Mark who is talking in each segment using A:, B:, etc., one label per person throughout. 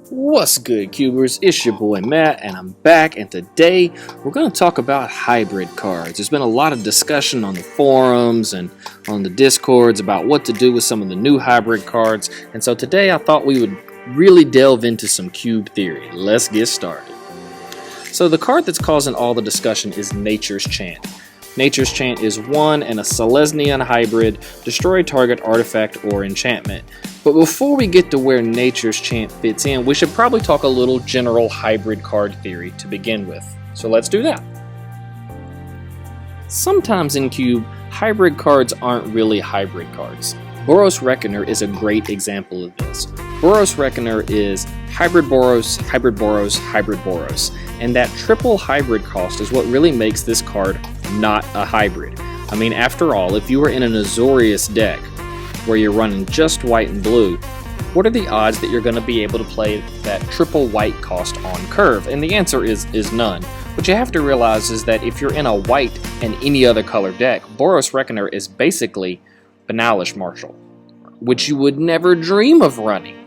A: What's good, Cubers? It's your boy Matt, and I'm back, and today we're going to talk about hybrid cards. There's been a lot of discussion on the forums and on the Discords about what to do with some of the new hybrid cards, and so today I thought we would really delve into some cube theory. Let's get started. So the card that's causing all the discussion is Nature's Chant. Nature's Chant is 1 and a Selesnyan hybrid, destroy target artifact or enchantment. But before we get to where Nature's Chant fits in, we should probably talk a little general hybrid card theory to begin with. So let's do that. Sometimes in Cube, hybrid cards aren't really hybrid cards. Boros Reckoner is a great example of this. Boros Reckoner is hybrid Boros, hybrid Boros, hybrid Boros. And that triple hybrid cost is what really makes this card not a hybrid. I mean, after all, if you were in an Azorius deck where you're running just white and blue, what are the odds that you're going to be able to play that triple white cost on curve? And the answer is none. What you have to realize is that if you're in a white and any other color deck, Boros Reckoner is basically Banalish Marshal, which you would never dream of running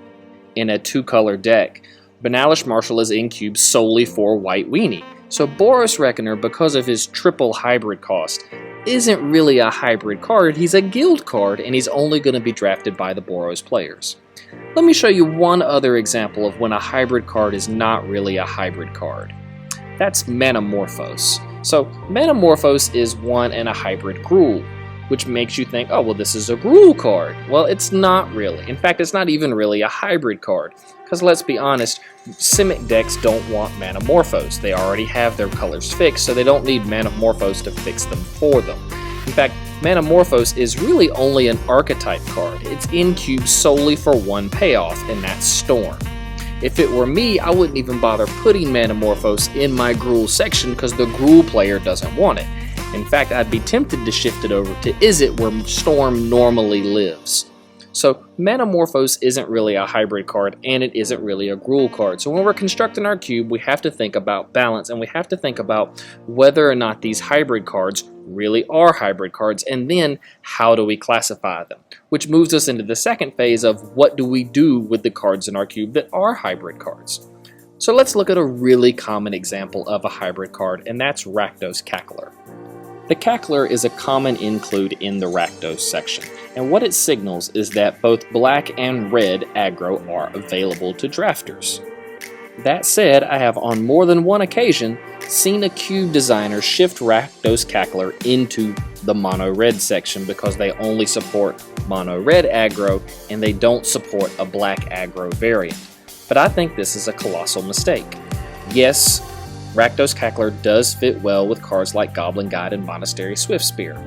A: in a two-color deck. Banalish Marshal is in Cube solely for White Weenie. So Boros Reckoner, because of his triple hybrid cost, isn't really a hybrid card. He's a guild card, and he's only going to be drafted by the Boros players. Let me show you one other example of when a hybrid card is not really a hybrid card. That's Manamorphose. So Manamorphose is 1 and a hybrid Gruul, which makes you think, oh, well, this is a Gruul card. Well, it's not really. In fact, it's not even really a hybrid card. Because let's be honest, Simic decks don't want Manamorphose. They already have their colors fixed, so they don't need Manamorphose to fix them for them. In fact, Manamorphose is really only an archetype card. It's in Cube solely for one payoff, and that's Storm. If it were me, I wouldn't even bother putting Manamorphose in my Gruul section because the Gruul player doesn't want it. In fact, I'd be tempted to shift it over to Izzet where Storm normally lives. So Manamorphose isn't really a hybrid card, and it isn't really a Gruul card. So when we're constructing our cube, we have to think about balance, and we have to think about whether or not these hybrid cards really are hybrid cards, and then how do we classify them? Which moves us into the second phase of what do we do with the cards in our cube that are hybrid cards. So let's look at a really common example of a hybrid card, and that's Rakdos Cackler. The Cackler is a common include in the Rakdos section, and what it signals is that both black and red aggro are available to drafters. That said, I have on more than one occasion seen a cube designer shift Rakdos Cackler into the mono red section because they only support mono red aggro and they don't support a black aggro variant. But I think this is a colossal mistake. Yes, Rakdos Cackler does fit well with cards like Goblin Guide and Monastery Swiftspear.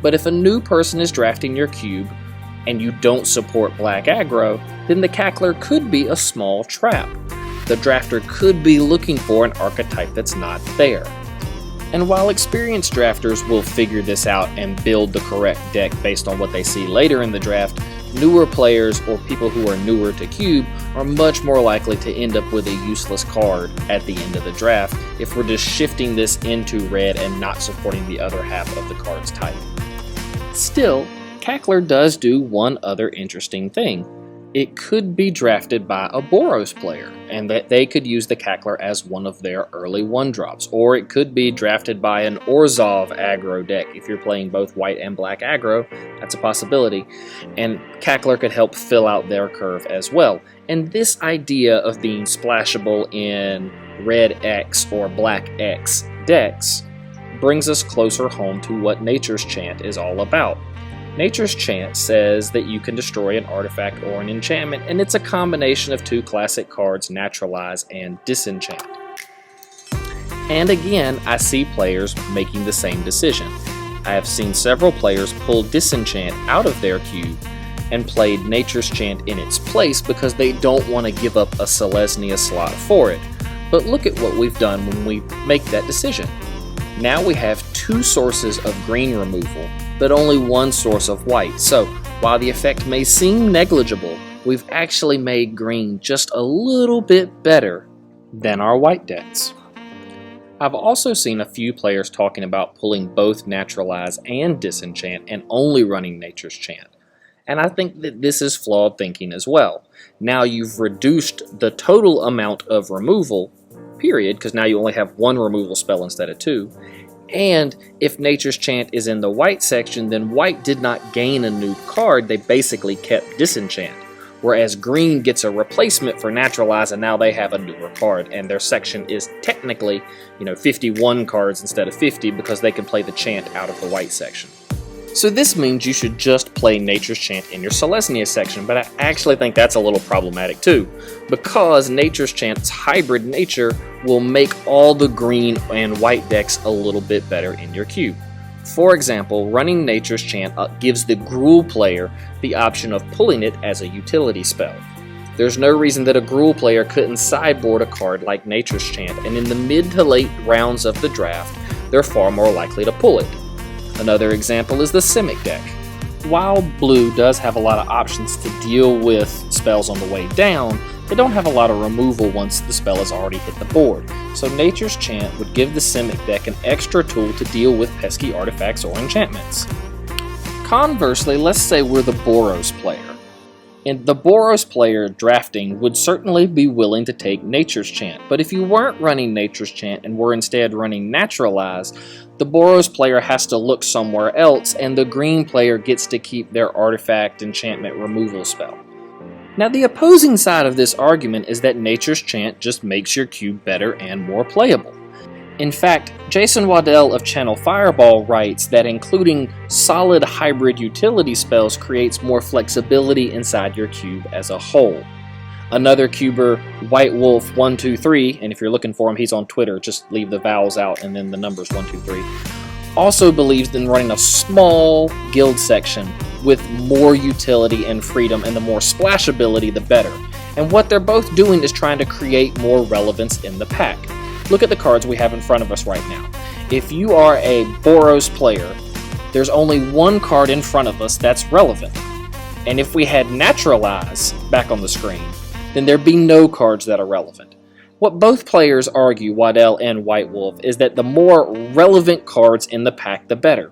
A: But if a new person is drafting your cube and you don't support black aggro, then the Cackler could be a small trap. The drafter could be looking for an archetype that's not there. And while experienced drafters will figure this out and build the correct deck based on what they see later in the draft, newer players or people who are newer to Cube are much more likely to end up with a useless card at the end of the draft if we're just shifting this into red and not supporting the other half of the card's type. Still, Cackler does do one other interesting thing. It could be drafted by a Boros player, and that they could use the Cackler as one of their early 1-drops. Or it could be drafted by an Orzhov aggro deck. If you're playing both white and black aggro, that's a possibility. And Cackler could help fill out their curve as well. And this idea of being splashable in red X or black X decks brings us closer home to what Nature's Chant is all about. Nature's Chant says that you can destroy an artifact or an enchantment, and it's a combination of two classic cards, Naturalize and Disenchant. And again, I see players making the same decision. I have seen several players pull Disenchant out of their cube and played Nature's Chant in its place because they don't want to give up a Selesnya slot for it. But look at what we've done when we make that decision. Now we have two sources of green removal, but only one source of white. So while the effect may seem negligible, we've actually made green just a little bit better than our white decks. I've also seen a few players talking about pulling both Naturalize and Disenchant and only running Nature's Chant. And I think that this is flawed thinking as well. Now you've reduced the total amount of removal, period, because now you only have one removal spell instead of two. And if Nature's Chant is in the white section, then white did not gain a new card, they basically kept Disenchant. Whereas green gets a replacement for Naturalize, and now they have a newer card, and their section is technically, 51 cards instead of 50 because they can play the chant out of the white section. So this means you should just play Nature's Chant in your Selesnya section, but I actually think that's a little problematic too, because Nature's Chant's hybrid nature will make all the green and white decks a little bit better in your cube. For example, running Nature's Chant gives the Gruul player the option of pulling it as a utility spell. There's no reason that a Gruul player couldn't sideboard a card like Nature's Chant, and in the mid to late rounds of the draft, they're far more likely to pull it. Another example is the Simic deck. While blue does have a lot of options to deal with spells on the way down, they don't have a lot of removal once the spell has already hit the board, so Nature's Chant would give the Simic deck an extra tool to deal with pesky artifacts or enchantments. Conversely, let's say we're the Boros player. And the Boros player drafting would certainly be willing to take Nature's Chant, but if you weren't running Nature's Chant and were instead running Naturalize, the Boros player has to look somewhere else, and the green player gets to keep their artifact enchantment removal spell. Now the opposing side of this argument is that Nature's Chant just makes your cube better and more playable. In fact, Jason Waddell of Channel Fireball writes that including solid hybrid utility spells creates more flexibility inside your cube as a whole. Another cuber, White Wolf 123, and if you're looking for him, he's on Twitter, just leave the vowels out and then the numbers 123, also believes in running a small guild section with more utility and freedom, and the more splashability the better. And what they're both doing is trying to create more relevance in the pack. Look at the cards we have in front of us right now. If you are a Boros player, there's only one card in front of us that's relevant. And if we had Naturalize back on the screen, then there'd be no cards that are relevant. What both players argue, Waddell and White Wolf, is that the more relevant cards in the pack, the better.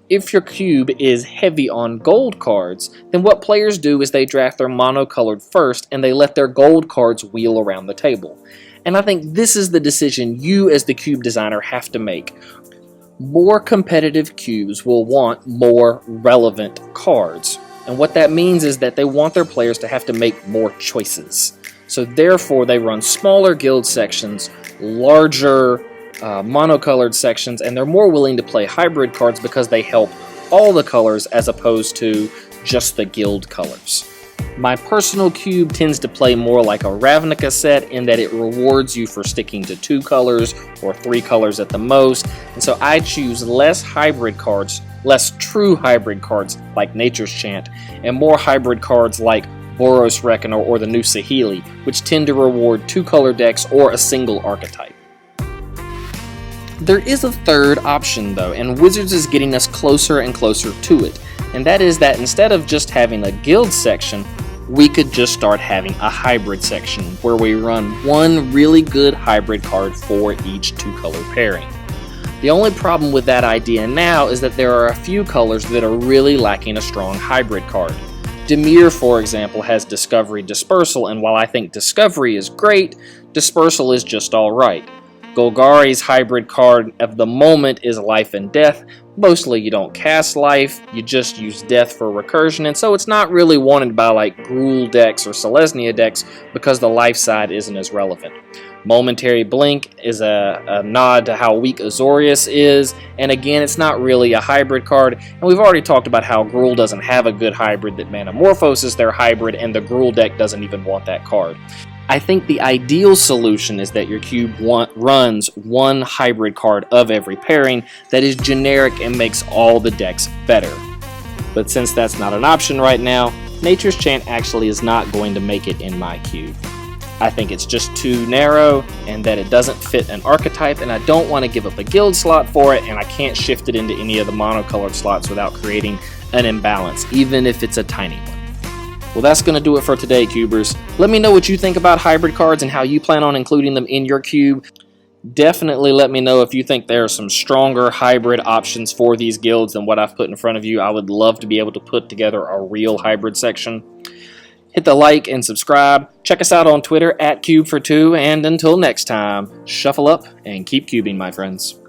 A: If your cube is heavy on gold cards, then what players do is they draft their monocolored first and they let their gold cards wheel around the table. And I think this is the decision you as the cube designer have to make. More competitive cubes will want more relevant cards. And what that means is that they want their players to have to make more choices. So therefore they run smaller guild sections, larger monocolored sections, and they're more willing to play hybrid cards because they help all the colors as opposed to just the guild colors. My personal cube tends to play more like a Ravnica set in that it rewards you for sticking to 2 colors or 3 colors at the most, and so I choose less hybrid cards, less true hybrid cards like Nature's Chant, and more hybrid cards like Boros Reckoner or the new Saheeli, which tend to reward 2-color decks or a single archetype. There is a third option though, and Wizards is getting us closer and closer to it, and that is that instead of just having a guild section, we could just start having a hybrid section where we run one really good hybrid card for each 2-color pairing. The only problem with that idea now is that there are a few colors that are really lacking a strong hybrid card. Dimir, for example, has Discovery Dispersal, and while I think Discovery is great, Dispersal is just alright. Golgari's hybrid card of the moment is Life and Death. Mostly you don't cast life, you just use death for recursion, and so it's not really wanted by like Gruul decks or Selesnya decks because the life side isn't as relevant. Momentary Blink is a nod to how weak Azorius is, and again, it's not really a hybrid card, and we've already talked about how Gruul doesn't have a good hybrid that Manamorphoses their hybrid, and the Gruul deck doesn't even want that card. I think the ideal solution is that your cube runs one hybrid card of every pairing that is generic and makes all the decks better. But since that's not an option right now, Nature's Chant actually is not going to make it in my cube. I think it's just too narrow and that it doesn't fit an archetype, and I don't want to give up a guild slot for it, and I can't shift it into any of the monocolored slots without creating an imbalance, even if it's a tiny one. Well, that's going to do it for today, Cubers. Let me know what you think about hybrid cards and how you plan on including them in your cube. Definitely let me know if you think there are some stronger hybrid options for these guilds than what I've put in front of you. I would love to be able to put together a real hybrid section. Hit the like and subscribe. Check us out on Twitter @CubeFor2, and until next time, shuffle up and keep cubing, my friends.